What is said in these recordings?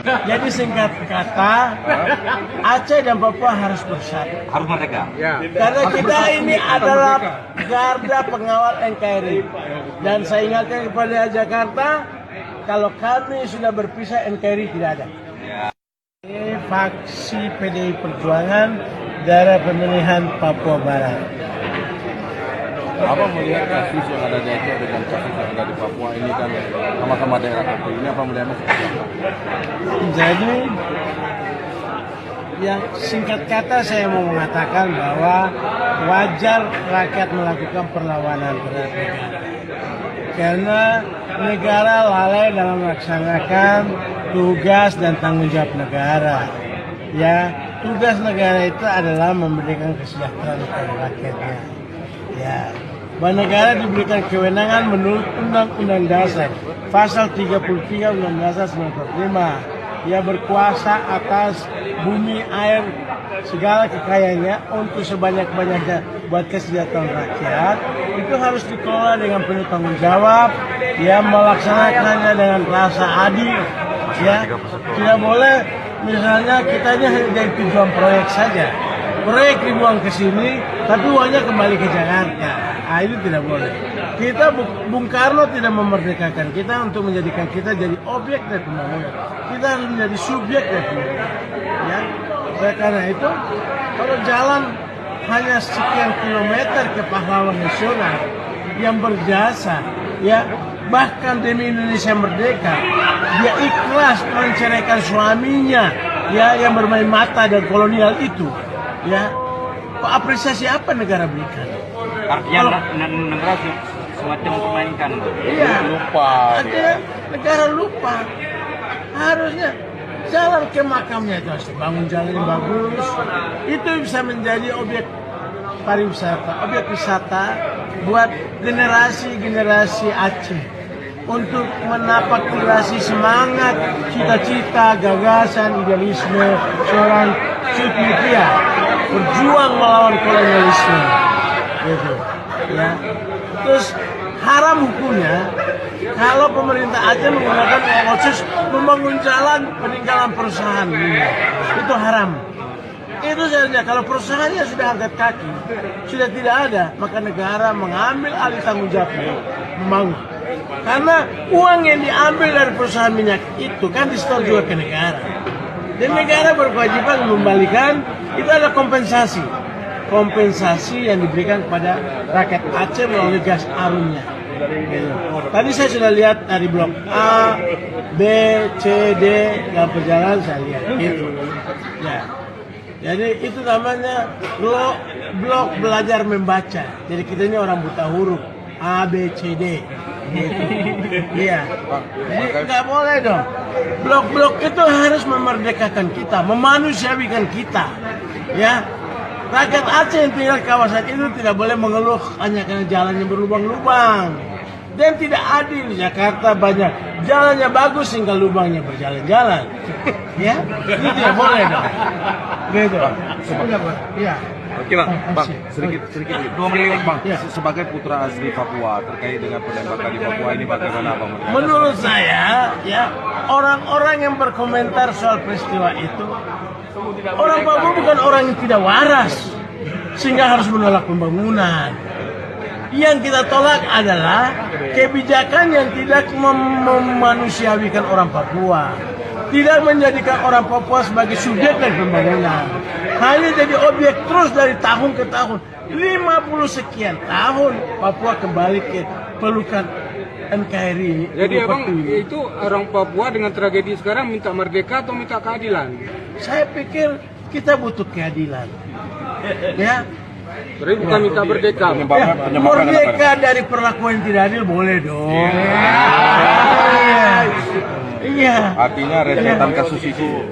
Jadi singkat kata, Aceh dan Papua harus bersatu. Harus merdeka. Ya. Karena kita ini adalah garda pengawal NKRI. Dan saya ingatkan kepada Jakarta, kalau kami sudah berpisah, NKRI tidak ada. Ini faksi PDI Perjuangan daerah pemilihan Papua Barat. Apa melihat kasus yang ada di Aceh dengan kasus yang ada di Papua ini kan sama-sama daerah satu. Ini apa melihatnya seperti apa? Jadi, yang singkat kata saya mau mengatakan bahwa wajar rakyat melakukan perlawanan terhadap negara. Karena negara lalai dalam melaksanakan tugas dan tanggung jawab negara. Ya, tugas negara itu adalah memberikan kesejahteraan kepada rakyatnya. Ya, bahwa negara diberikan kewenangan menurut Undang-Undang Dasar Pasal 33 Undang-Undang Dasar 1945. Ia berkuasa atas bumi, air, segala kekayaannya untuk sebanyak-banyaknya buat kesejahteraan rakyat. Itu harus dikelola dengan penuh tanggung jawab, ya, melaksanakannya dengan rasa adil, ya. Tidak boleh misalnya kita hanya jadi tujuan proyek saja. Proyek dibuang ke sini, tapi uangnya kembali ke Jakarta. Ah, itu tidak boleh. Kita, Bung Karno tidak memerdekakan kita untuk menjadikan kita jadi objek dari pembangunan. Kita harus menjadi subjek dari pembangunan. Ya, oleh karena itu, kalau jalan hanya sekian kilometer ke pahlawan nasional yang berjasa, ya, bahkan demi Indonesia merdeka, dia ikhlas menceraikan suaminya, ya, yang bermain mata dan kolonial itu. Ya, apresiasi apa negara berikan? Artinya negara semacam memainkan. Iya, Lupa. artinya negara lupa. Harusnya jalan ke makamnya itu harus dibangun jalan yang bagus. Itu bisa menjadi objek pariwisata, objek wisata buat generasi-generasi Aceh untuk menapakulasi semangat, cita-cita, gagasan, idealisme seorang Sud Mutia berjuang melawan kolonialisme, gitu, ya. Terus haram hukumnya kalau pemerintah Aceh menggunakan uang otsus membangun jalan peninggalan perusahaan, itu haram. Itu saja. Kalau perusahaannya sudah angkat kaki, sudah tidak ada, maka negara mengambil alih tanggung jawabnya membangun. Karena uang yang diambil dari perusahaan minyak itu kan disetor juga ke negara. Dan negara berkewajiban membalikan, itu adalah kompensasi. Kompensasi yang diberikan kepada rakyat Aceh melalui gas arumnya. Gitu. Tadi saya sudah lihat dari blok A, B, C, D dalam perjalanan saya lihat. Gitu. Ya. Jadi itu namanya blok belajar membaca. Jadi kita ini orang buta huruf. A, B, C, D. Iya. Jadi nggak boleh dong. Blok-blok itu harus memerdekakan kita, memanusiawikan kita. Ya. Rakyat Aceh yang tinggal di kawasan itu tidak boleh mengeluh hanya karena jalannya berlubang-lubang. Dan tidak adil. Jakarta banyak jalannya bagus sehingga lubangnya berjalan-jalan. Ya, itu tidak boleh dong. Gitu. Ya. Oke bang, sedikit 2 menit bang. Ya. Sebagai putra asli Papua terkait dengan penembakan di Papua ini bagaimana bang? Menurut saya, ya, orang-orang yang berkomentar soal peristiwa itu, orang Papua bukan orang yang tidak waras sehingga harus menolak pembangunan. Yang kita tolak adalah kebijakan yang tidak memanusiawikan orang Papua, tidak menjadikan orang Papua sebagai subjek dari pembangunan, hanya jadi objek terus dari tahun ke tahun. 50 sekian tahun Papua kembali ke pelukan NKRI. Jadi abang itu orang Papua dengan tragedi sekarang minta merdeka atau minta keadilan? Saya pikir kita butuh keadilan. Ya. Berarti bukan minta merdeka. Ya, merdeka dari perlakuan yang tidak adil boleh dong. Iya. Artinya rentetan kasus itu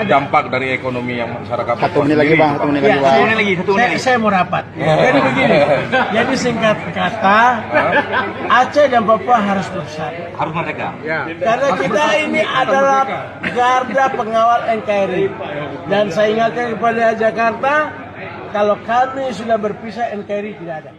dampak dari ekonomi yang masyarakat Papua. Satu menit lagi bang, satu menit lagi bang. Saya mau rapat. Jadi begini. Jadi singkat kata, Aceh dan Papua harus bersatu. Harus merdeka. Ya. Karena kita ini adalah garda pengawal NKRI. Dan saya ingatkan kepada Jakarta, kalau kami sudah berpisah, NKRI tidak ada.